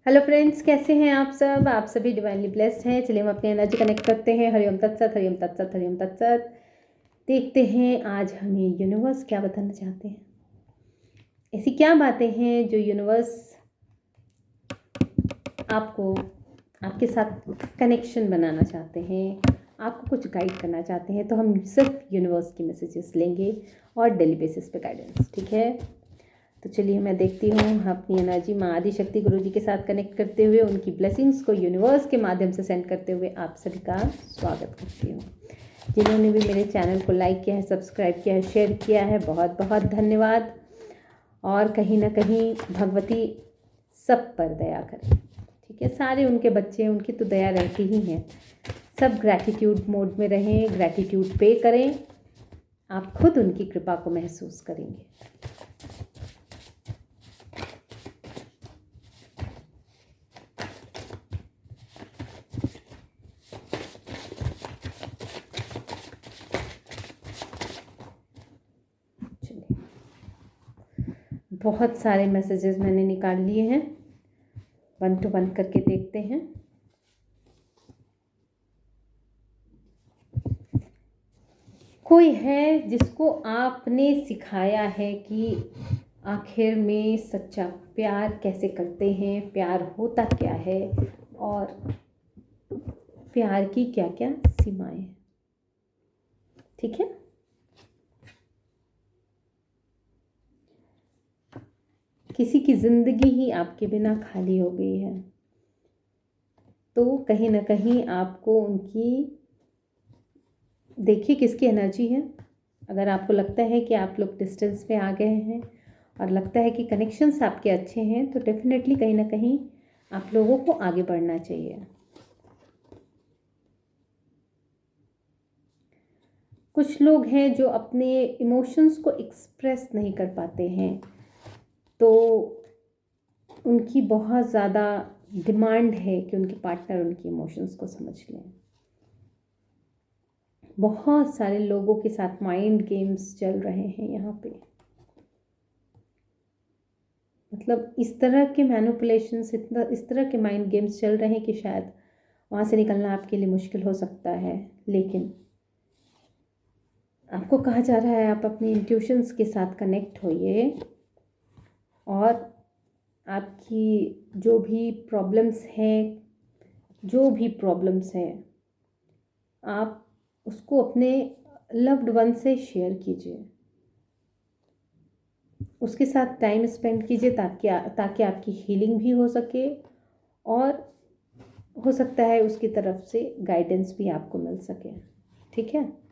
Hello friends, कैसे हैं आप सब? आप सभी डिवाइनली ब्लेस्ड हैं। चलिए हम अपनी एनर्जी कनेक्ट करते हैं। हरिओम तत्सत, हरिओम तत्सत, हरिओम तत्सत। देखते हैं आज हमें यूनिवर्स क्या बताना चाहते हैं। ऐसी क्या बातें हैं जो यूनिवर्स आपको आपके साथ कनेक्शन बनाना चाहते हैं, आपको कुछ गाइड करना चाहते हैं। तो हम सिर्फ यूनिवर्स की मैसेजेस लेंगे और डेली बेसिस पे गाइडेंस, ठीक है। तो चलिए मैं देखती हूँ अपनी एनर्जी माँ आदि शक्ति गुरु जी के साथ कनेक्ट करते हुए, उनकी ब्लेसिंग्स को यूनिवर्स के माध्यम से सेंड करते हुए आप सभी का स्वागत करती हूँ। जिन्होंने भी मेरे चैनल को लाइक किया है, सब्सक्राइब किया है, शेयर किया है, बहुत बहुत धन्यवाद। और कहीं ना कहीं भगवती सब पर दया करें, ठीक है। सारे उनके बच्चे, उनकी तो दया रहती ही है। सब ग्रैटिट्यूड मोड में रहें, ग्रैटिट्यूड पे करें, आप खुद उनकी कृपा को महसूस करेंगे। बहुत सारे मैसेजेस मैंने निकाल लिए हैं, 1 to 1 करके देखते हैं। कोई है जिसको आपने सिखाया है कि आखिर में सच्चा प्यार कैसे करते हैं, प्यार होता क्या है और प्यार की क्या क्या सीमाएं हैं, ठीक है। किसी की जिंदगी ही आपके बिना खाली हो गई है, तो कहीं ना कहीं आपको उनकी, देखिए किसकी एनर्जी है। अगर आपको लगता है कि आप लोग डिस्टेंस पे आ गए हैं और लगता है कि कनेक्शंस आपके अच्छे हैं, तो डेफिनेटली कहीं ना कहीं आप लोगों को आगे बढ़ना चाहिए। कुछ लोग हैं जो अपने इमोशंस को एक्सप्रेस नहीं कर पाते हैं, तो उनकी बहुत ज़्यादा डिमांड है कि उनके पार्टनर उनकी इमोशंस को समझ लें। बहुत सारे लोगों के साथ माइंड गेम्स चल रहे हैं यहाँ पे। मतलब इस तरह के मैनिपुलेशंस, इस तरह के माइंड गेम्स चल रहे हैं कि शायद वहाँ से निकलना आपके लिए मुश्किल हो सकता है। लेकिन आपको कहा जा रहा है आप अपनी इंट्यूशंस के साथ कनेक्ट होइए और आपकी जो भी प्रॉब्लम्स हैं आप उसको अपने लव्ड वन से शेयर कीजिए, उसके साथ टाइम स्पेंड कीजिए ताकि आपकी हीलिंग भी हो सके और हो सकता है उसकी तरफ से गाइडेंस भी आपको मिल सके, ठीक है।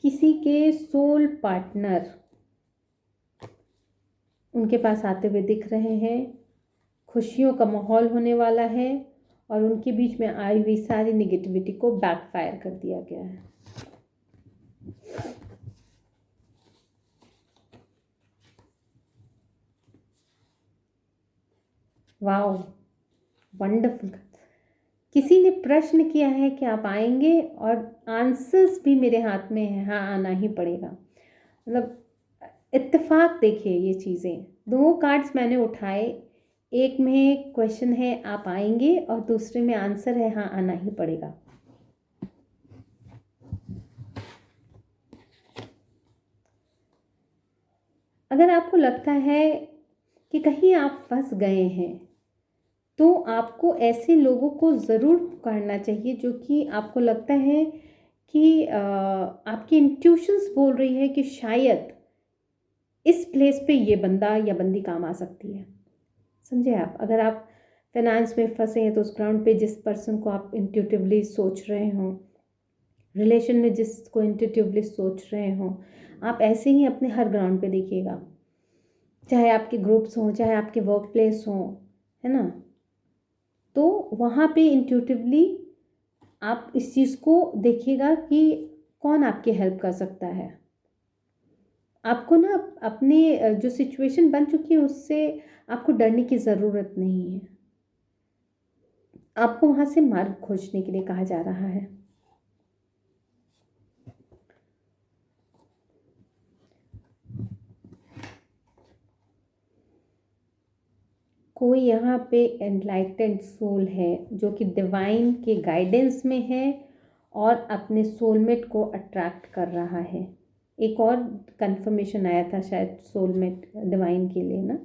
किसी के सोल पार्टनर उनके पास आते हुए दिख रहे हैं। खुशियों का माहौल होने वाला है और उनके बीच में आई हुई सारी निगेटिविटी को बैकफायर कर दिया गया है। Wow, wonderful. किसी ने प्रश्न किया है कि आप आएंगे और आंसर्स भी मेरे हाथ में है, हाँ आना ही पड़ेगा। मतलब इत्तेफाक देखिए ये चीज़ें, 2 कार्ड्स मैंने उठाए, एक में क्वेश्चन है आप आएंगे और दूसरे में आंसर है हाँ आना ही पड़ेगा। अगर आपको लगता है कि कहीं आप फंस गए हैं, तो आपको ऐसे लोगों को ज़रूर पुकारना चाहिए जो कि आपको लगता है कि आपकी इंट्यूशंस बोल रही है कि शायद इस प्लेस पे ये बंदा या बंदी काम आ सकती है। समझे आप? अगर आप फाइनेंस में फंसे हैं तो उस ग्राउंड पे जिस पर्सन को आप इंट्यूटिवली सोच रहे हो, रिलेशन में जिसको इंट्यूटिवली सोच रहे हो, आप ऐसे ही अपने हर ग्राउंड पे देखिएगा, चाहे आपके ग्रुप्स हों, चाहे आपके वर्क प्लेस हों, है ना। तो वहाँ पे इंट्यूटिवली आप इस चीज़ को देखिएगा कि कौन आपकी हेल्प कर सकता है। आपको ना अपने जो सिचुएशन बन चुकी है उससे आपको डरने की ज़रूरत नहीं है। आपको वहाँ से मार्ग खोजने के लिए कहा जा रहा है। कोई यहाँ पे एनलाइटेंड सोल है जो कि डिवाइन के गाइडेंस में है और अपने सोलमेट को अट्रैक्ट कर रहा है। एक और कंफर्मेशन आया था शायद सोलमेट डिवाइन के लिए ना,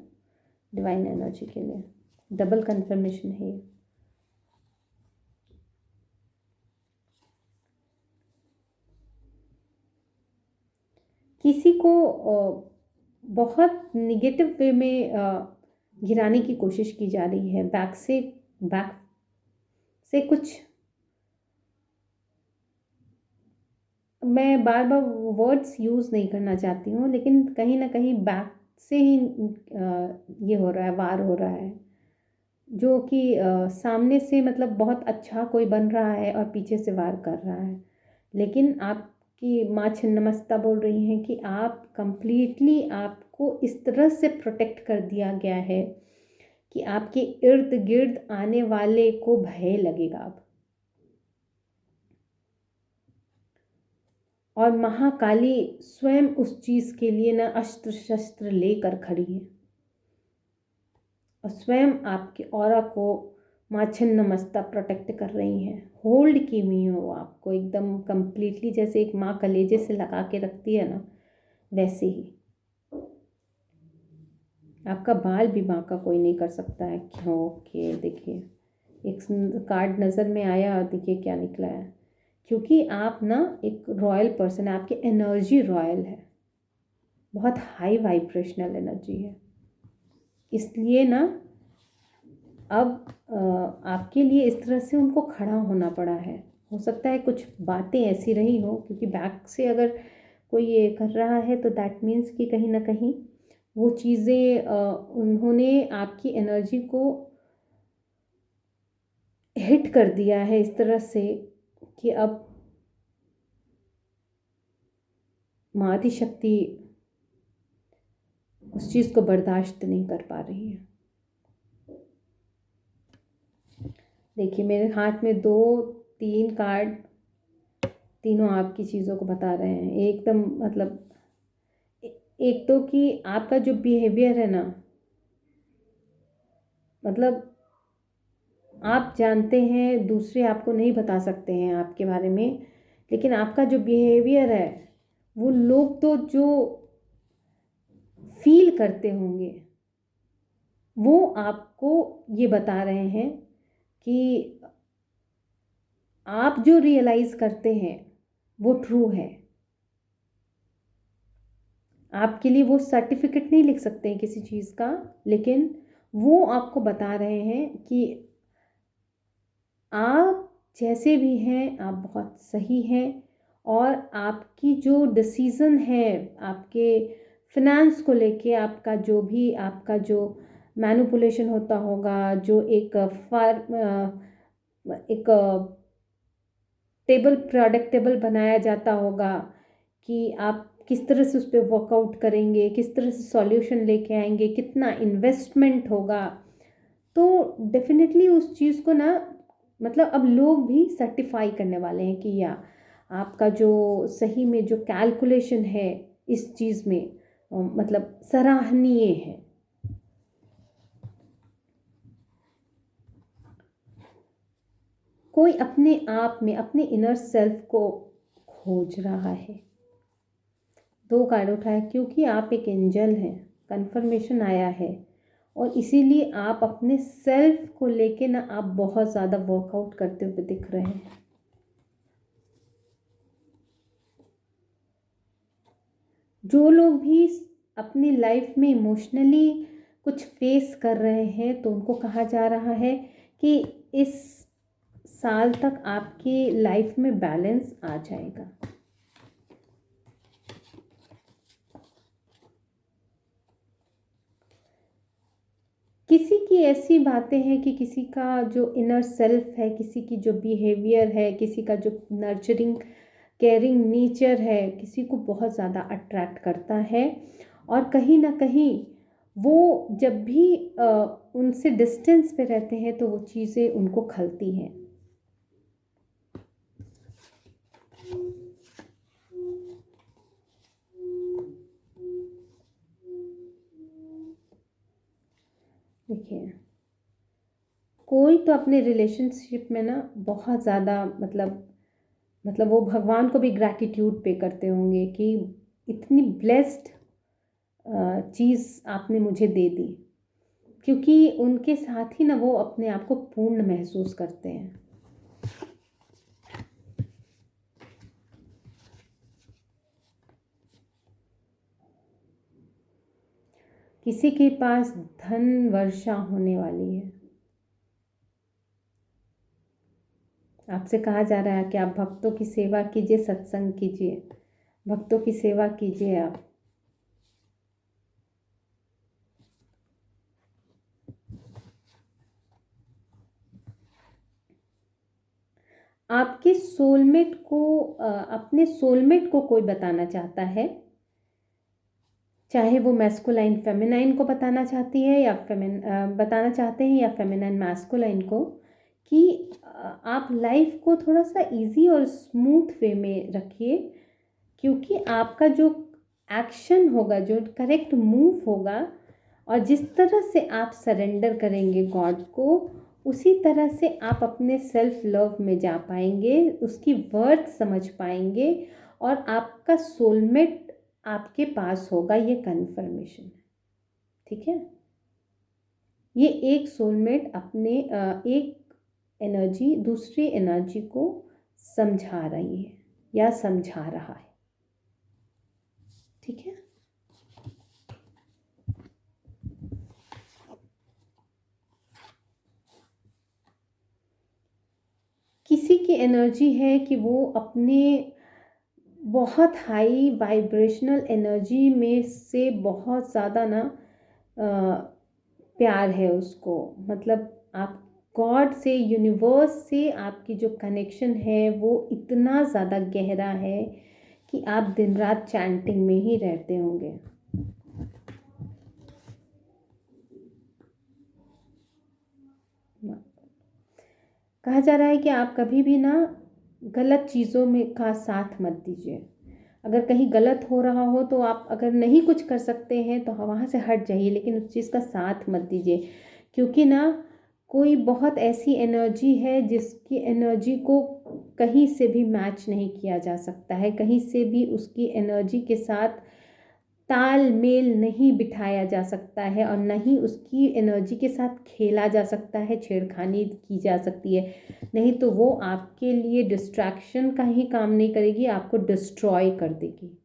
डिवाइन एनर्जी के लिए डबल कंफर्मेशन है ये। किसी को बहुत निगेटिव वे में गिराने की कोशिश की जा रही है, बैक से कुछ, मैं बार बार वर्ड्स यूज़ नहीं करना चाहती हूँ, लेकिन कहीं ना कहीं बैक से ही ये हो रहा है, वार हो रहा है, जो कि सामने से मतलब बहुत अच्छा कोई बन रहा है और पीछे से वार कर रहा है। लेकिन आपकी माँ छिन्नमस्ता बोल रही हैं कि आप कंप्लीटली, आपको इस तरह से प्रोटेक्ट कर दिया गया है कि आपके इर्द गिर्द आने वाले को भय लगेगा अब। और महाकाली स्वयं उस चीज़ के लिए ना अस्त्र शस्त्र लेकर खड़ी है और स्वयं आपके ऑरा को माँ छिन्नमस्ता प्रोटेक्ट कर रही हैं, होल्ड की हुई है वो आपको एकदम कंप्लीटली, जैसे एक माँ कलेजे से लगा के रखती है ना, वैसे ही। आपका बाल भी माँ का कोई नहीं कर सकता है। क्यों? ओके, देखिए एक कार्ड नज़र में आया और देखिए क्या निकला है। क्योंकि आप ना एक रॉयल पर्सन है, आपकी एनर्जी रॉयल है, बहुत हाई वाइब्रेशनल एनर्जी है, इसलिए ना अब आपके लिए इस तरह से उनको खड़ा होना पड़ा है। हो सकता है कुछ बातें ऐसी रही हो, क्योंकि बैक से अगर कोई ये कर रहा है तो दैट मीन्स कि कहीं ना कहीं वो चीज़ें उन्होंने आपकी एनर्जी को हिट कर दिया है इस तरह से कि अब माँ आदिशक्ति उस चीज़ को बर्दाश्त नहीं कर पा रही है। देखिए मेरे हाथ में 2-3 कार्ड, तीनों आपकी चीज़ों को बता रहे हैं एकदम, मतलब एक तो कि आपका जो बिहेवियर है ना, मतलब आप जानते हैं, दूसरे आपको नहीं बता सकते हैं आपके बारे में, लेकिन आपका जो बिहेवियर है वो लोग तो जो फील करते होंगे वो आपको ये बता रहे हैं कि आप जो रियलाइज़ करते हैं वो ट्रू है। आपके लिए वो सर्टिफिकेट नहीं लिख सकते हैं किसी चीज़ का, लेकिन वो आपको बता रहे हैं कि आप जैसे भी हैं आप बहुत सही हैं, और आपकी जो डिसीज़न है आपके फिनेंस को लेके, आपका जो भी आपका जो मैनिपुलेशन होता होगा, जो एक प्रोडक्ट टेबल बनाया जाता होगा कि आप किस तरह से उस पर वर्कआउट करेंगे, किस तरह से सॉल्यूशन लेके आएंगे, कितना इन्वेस्टमेंट होगा, तो डेफिनेटली उस चीज़ को ना, मतलब अब लोग भी सर्टिफाई करने वाले हैं कि या आपका जो सही में जो कैलकुलेशन है इस चीज़ में मतलब सराहनीय है। कोई अपने आप में अपने इनर सेल्फ को खोज रहा है। 2 कार्ड उठाया क्योंकि आप एक एंजल हैं, कंफर्मेशन आया है, और इसीलिए आप अपने सेल्फ को लेके ना आप बहुत ज़्यादा वर्कआउट करते हुए दिख रहे हैं। जो लोग भी अपनी लाइफ में इमोशनली कुछ फेस कर रहे हैं तो उनको कहा जा रहा है कि इस साल तक आपकी लाइफ में बैलेंस आ जाएगा। किसी की ऐसी बातें हैं कि किसी का जो इनर सेल्फ है, किसी की जो बिहेवियर है, किसी का जो नर्चरिंग केयरिंग नेचर है, किसी को बहुत ज़्यादा अट्रैक्ट करता है, और कहीं ना कहीं वो जब भी उनसे डिस्टेंस पे रहते हैं तो वो चीज़ें उनको खलती हैं। देखिए कोई तो अपने रिलेशनशिप में ना बहुत ज़्यादा मतलब वो भगवान को भी ग्रैटिट्यूड पे करते होंगे कि इतनी ब्लेस्ड चीज़ आपने मुझे दे दी, क्योंकि उनके साथ ही ना वो अपने आप को पूर्ण महसूस करते हैं। किसी के पास धन वर्षा होने वाली है। आपसे कहा जा रहा है कि आप भक्तों की सेवा कीजिए, सत्संग कीजिए, भक्तों की सेवा कीजिए आप। आपके सोलमेट को अपने सोलमेट को कोई बताना चाहता है, चाहे वो मैस्कुलाइन फेमिनाइन को बताना चाहती है या बताना चाहते हैं या फेमिनाइन मैस्कुलाइन को, कि आप लाइफ को थोड़ा सा इजी और स्मूथ वे में रखिए, क्योंकि आपका जो एक्शन होगा, जो करेक्ट मूव होगा, और जिस तरह से आप सरेंडर करेंगे गॉड को, उसी तरह से आप अपने सेल्फ लव में जा पाएंगे, उसकी वर्थ समझ पाएंगे, और आपका सोलमेट आपके पास होगा। ये कन्फर्मेशन है, ठीक है। ये एक सोलमेट अपने एक एनर्जी दूसरी एनर्जी को समझा रही है या समझा रहा है, ठीक है। किसी की एनर्जी है कि वो अपने बहुत हाई वाइब्रेशनल एनर्जी में से बहुत ज़्यादा ना प्यार है उसको, मतलब आप गॉड से, यूनिवर्स से आपकी जो कनेक्शन है वो इतना ज़्यादा गहरा है कि आप दिन रात चैंटिंग में ही रहते होंगे। कहा जा रहा है कि आप कभी भी ना गलत चीज़ों में का साथ मत दीजिए। अगर कहीं गलत हो रहा हो तो आप अगर नहीं कुछ कर सकते हैं तो वहाँ से हट जाइए, लेकिन उस चीज़ का साथ मत दीजिए, क्योंकि ना कोई बहुत ऐसी एनर्जी है जिसकी एनर्जी को कहीं से भी मैच नहीं किया जा सकता है, कहीं से भी उसकी एनर्जी के साथ तालमेल नहीं बिठाया जा सकता है, और न ही उसकी एनर्जी के साथ खेला जा सकता है, छेड़खानी की जा सकती है। नहीं तो वो आपके लिए डिस्ट्रैक्शन का ही काम नहीं करेगी, आपको डिस्ट्रॉय कर देगी।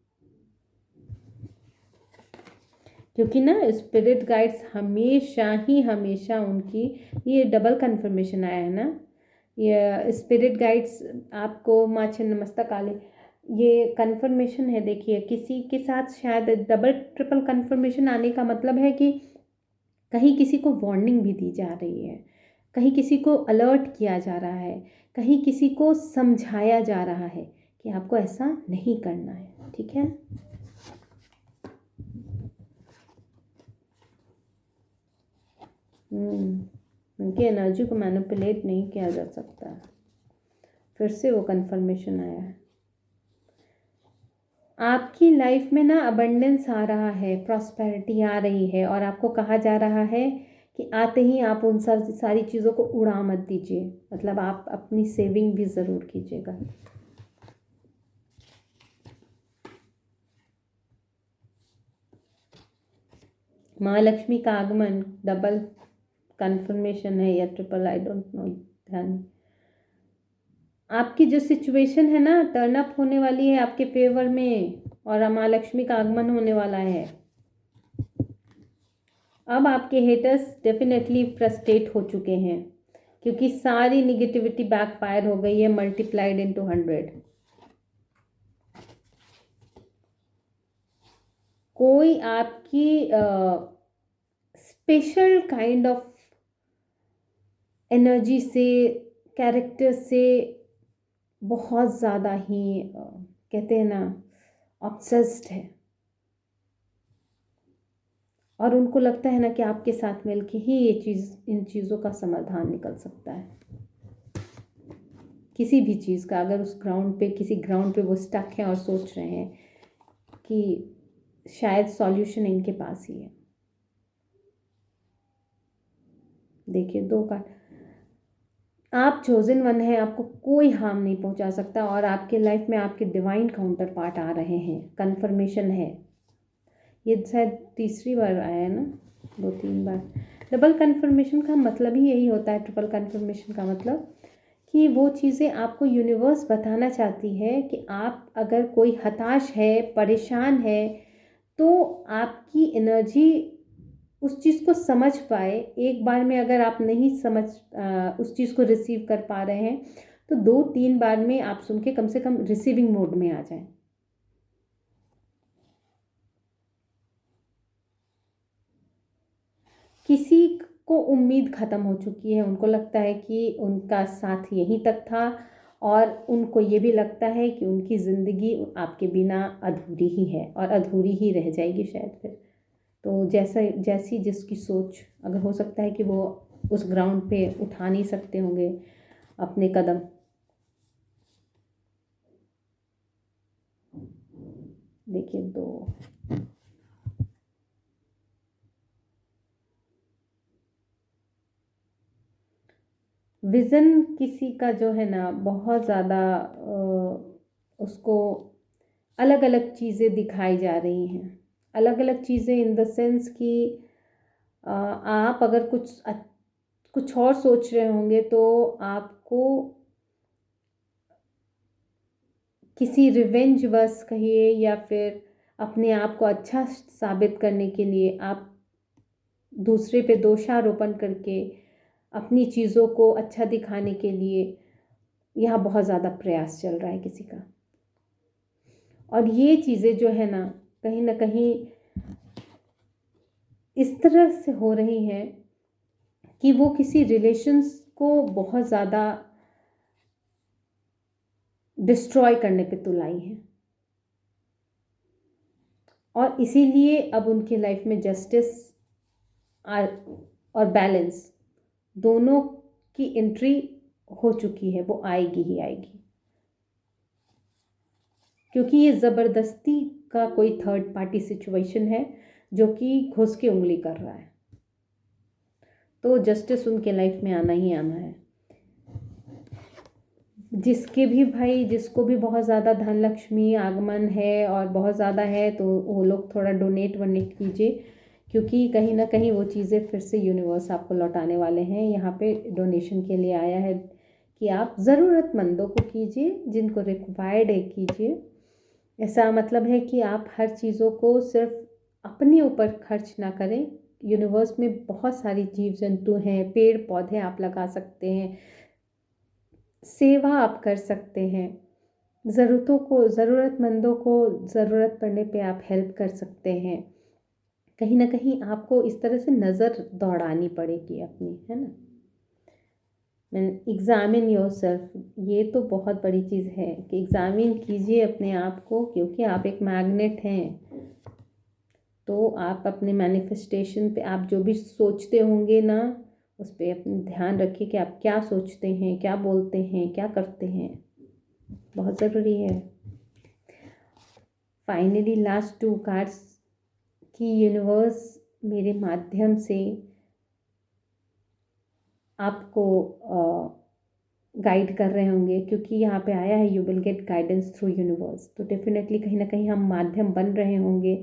क्योंकि ना स्पिरिट गाइड्स हमेशा उनकी, ये डबल कन्फर्मेशन आया है ना, ये स्पिरिट गाइड्स आपको माँ छिन्नमस्ता काली, ये कन्फर्मेशन है। देखिए किसी के साथ शायद डबल ट्रिपल कन्फर्मेशन आने का मतलब है कि कहीं किसी को वार्निंग भी दी जा रही है, कहीं किसी को अलर्ट किया जा रहा है, कहीं किसी को समझाया जा रहा है कि आपको ऐसा नहीं करना है, ठीक है। उनकी एनर्जी को मैनिपुलेट नहीं किया जा सकता। फिर से वो कन्फर्मेशन आया है। आपकी लाइफ में ना अबंडेंस आ रहा है, प्रॉस्पेरिटी आ रही है, और आपको कहा जा रहा है कि आते ही आप उन सारी चीज़ों को उड़ा मत दीजिए, मतलब आप अपनी सेविंग भी ज़रूर कीजिएगा। महालक्ष्मी का आगमन डबल कन्फर्मेशन है या ट्रिपल, आई डोंट नो, ध्यान। आपकी जो सिचुएशन है ना टर्न अप होने वाली है आपके फेवर में, और महालक्ष्मी का आगमन होने वाला है। अब आपके हेटर्स डेफिनेटली फ्रस्ट्रेट हो चुके हैं, क्योंकि सारी निगेटिविटी बैकफायर हो गई है, मल्टीप्लाइड इनटू 100। कोई आपकी स्पेशल काइंड ऑफ एनर्जी से, कैरेक्टर से बहुत ज़्यादा ही कहते हैं ना ऑब्सेस्ड है, और उनको लगता है ना कि आपके साथ मिलके ही ये चीज़, इन चीज़ों का समाधान निकल सकता है। किसी भी चीज़ का, अगर उस ग्राउंड पे, किसी ग्राउंड पे वो स्टक हैं और सोच रहे हैं कि शायद सॉल्यूशन इनके पास ही है। देखिए 2 कार्ड, आप चोजन वन है, आपको कोई हार्म नहीं पहुंचा सकता, और आपके लाइफ में आपके डिवाइन काउंटर पार्ट आ रहे हैं, कन्फर्मेशन है। ये शायद तीसरी बार आया है ना, 2-3 बार। डबल कन्फर्मेशन का मतलब ही यही होता है, ट्रिपल कन्फर्मेशन का मतलब कि वो चीज़ें आपको यूनिवर्स बताना चाहती है कि आप अगर कोई हताश है, परेशान है, तो आपकी एनर्जी उस चीज़ को समझ पाए। एक बार में अगर आप नहीं समझ उस चीज़ को रिसीव कर पा रहे हैं, तो 2-3 बार में आप सुन के कम से कम रिसीविंग मोड में आ जाएं। किसी को उम्मीद ख़त्म हो चुकी है, उनको लगता है कि उनका साथ यहीं तक था, और उनको ये भी लगता है कि उनकी ज़िंदगी आपके बिना अधूरी ही है और अधूरी ही रह जाएगी शायद फिर। तो जैसी जिसकी सोच, अगर हो सकता है कि वो उस ग्राउंड पे उठा नहीं सकते होंगे अपने कदम। देखिए, तो विज़न किसी का जो है ना, बहुत ज़्यादा उसको अलग अलग चीज़ें दिखाई जा रही हैं। अलग अलग चीज़ें इन द सेंस कि आप अगर कुछ और सोच रहे होंगे, तो आपको किसी रिवेंज बस कहिए, या फिर अपने आप को अच्छा साबित करने के लिए आप दूसरे पे दोषारोपण करके अपनी चीज़ों को अच्छा दिखाने के लिए यहाँ बहुत ज़्यादा प्रयास चल रहा है किसी का। और ये चीज़ें जो है ना कहीं इस तरह से हो रही हैं कि वो किसी रिलेशंस को बहुत ज़्यादा डिस्ट्रॉय करने पे तुलाई हैं, और इसीलिए अब उनके लाइफ में जस्टिस और बैलेंस दोनों की एंट्री हो चुकी है। वो आएगी ही आएगी, क्योंकि ये ज़बरदस्ती का कोई थर्ड पार्टी सिचुएशन है जो कि घुस के उंगली कर रहा है। तो जस्टिस उनके लाइफ में आना ही आना है। जिसको भी बहुत ज़्यादा धन लक्ष्मी आगमन है और बहुत ज़्यादा है, तो वो लोग थोड़ा डोनेट वोनेट कीजिए, क्योंकि कहीं ना कहीं वो चीज़ें फिर से यूनिवर्स आपको लौटाने वाले हैं। यहाँ पे डोनेशन के लिए आया है कि आप ज़रूरतमंदों को कीजिए, जिनको रिक्वायर्ड है कीजिए। ऐसा मतलब है कि आप हर चीज़ों को सिर्फ अपने ऊपर खर्च ना करें। यूनिवर्स में बहुत सारी जीव जंतु हैं, पेड़ पौधे आप लगा सकते हैं, सेवा आप कर सकते हैं, ज़रूरतमंदों को ज़रूरत पड़ने पे आप हेल्प कर सकते हैं। कहीं ना कहीं आपको इस तरह से नज़र दौड़ानी पड़ेगी अपनी, है ना। एग्ज़ामिन योरसेल्फ, ये तो बहुत बड़ी चीज़ है कि एग्ज़ामिन कीजिए अपने आप को, क्योंकि आप एक मैग्नेट हैं। तो आप अपने मैनिफेस्टेशन पे, आप जो भी सोचते होंगे ना, उस पर अपना ध्यान रखिए कि आप क्या सोचते हैं, क्या बोलते हैं, क्या करते हैं। बहुत ज़रूरी है। फाइनली लास्ट 2 कार्ड्स की यूनिवर्स मेरे माध्यम से आपको गाइड कर रहे होंगे, क्योंकि यहाँ पे आया है you will get guidance through universe. तो डेफिनेटली कहीं ना कहीं हम माध्यम बन रहे होंगे,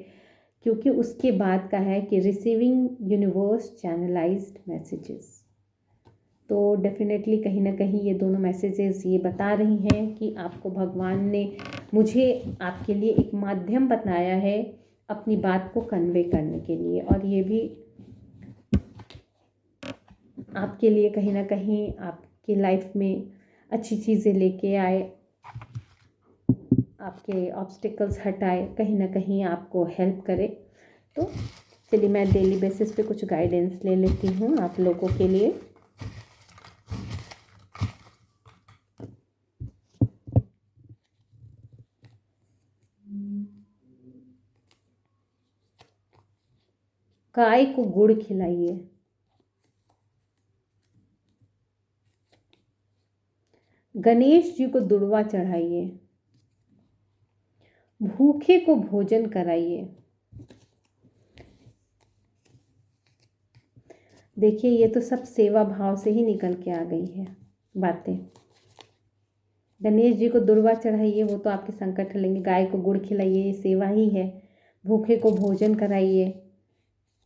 क्योंकि उसके बाद का है कि रिसीविंग यूनिवर्स चैनलाइज्ड मैसेजेस। तो डेफिनेटली कहीं ना कहीं ये दोनों मैसेजेस ये बता रही हैं कि आपको भगवान ने मुझे आपके लिए एक माध्यम बताया है अपनी बात को कन्वे करने के लिए, और ये भी आपके लिए कहीं ना कहीं आपकी लाइफ में अच्छी चीज़ें लेके आए, आपके ऑब्स्टिकल्स हटाए, कहीं ना कहीं आपको हेल्प करे। तो चलिए, मैं डेली बेसिस पे कुछ गाइडेंस ले लेती हूँ आप लोगों के लिए। गाय को गुड़ खिलाइए, गणेश जी को दुड़वा चढ़ाइए, भूखे को भोजन कराइए। देखिए, ये तो सब सेवा भाव से ही निकल के आ गई है। बातें। गणेश जी को दुर्वा चढ़ाइए, वो तो आपके संकट हलेंगे। गाय को गुड़ खिलाइए, सेवा ही है। भूखे को भोजन कराइए।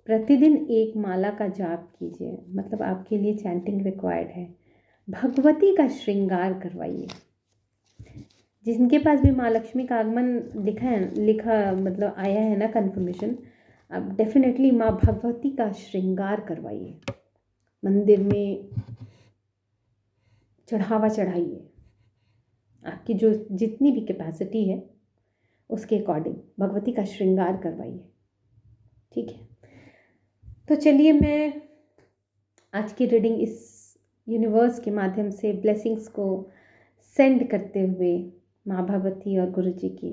प्रतिदिन एक माला का जाप कीजिए, मतलब आपके लिए चैंटिंग रिक्वायर्ड है। भगवती का श्रृंगार करवाइए। जिनके पास भी माँ लक्ष्मी का आगमन लिखा मतलब आया है ना कन्फर्मेशन, अब डेफिनेटली माँ भगवती का श्रृंगार करवाइए। मंदिर में चढ़ावा चढ़ाइए। आपकी जो जितनी भी कैपेसिटी है उसके अकॉर्डिंग भगवती का श्रृंगार करवाइए। ठीक है, तो चलिए मैं आज की रीडिंग इस यूनिवर्स के माध्यम से ब्लेसिंग्स को सेंड करते हुए माँ भगवती और गुरु जी की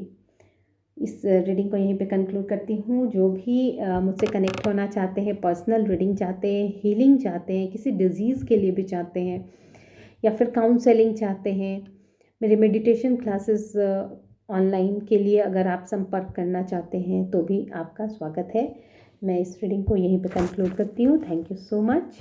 इस रीडिंग को यहीं पे कंक्लूड करती हूँ। जो भी मुझसे कनेक्ट होना चाहते हैं, पर्सनल रीडिंग चाहते हैं, हीलिंग चाहते हैं, किसी डिजीज़ के लिए भी चाहते हैं, या फिर काउंसलिंग चाहते हैं, मेरे मेडिटेशन क्लासेस ऑनलाइन के लिए अगर आप संपर्क करना चाहते हैं तो भी आपका स्वागत है। मैं इस रीडिंग को यहीं पे कंक्लूड करती हूँ। Thank you so much.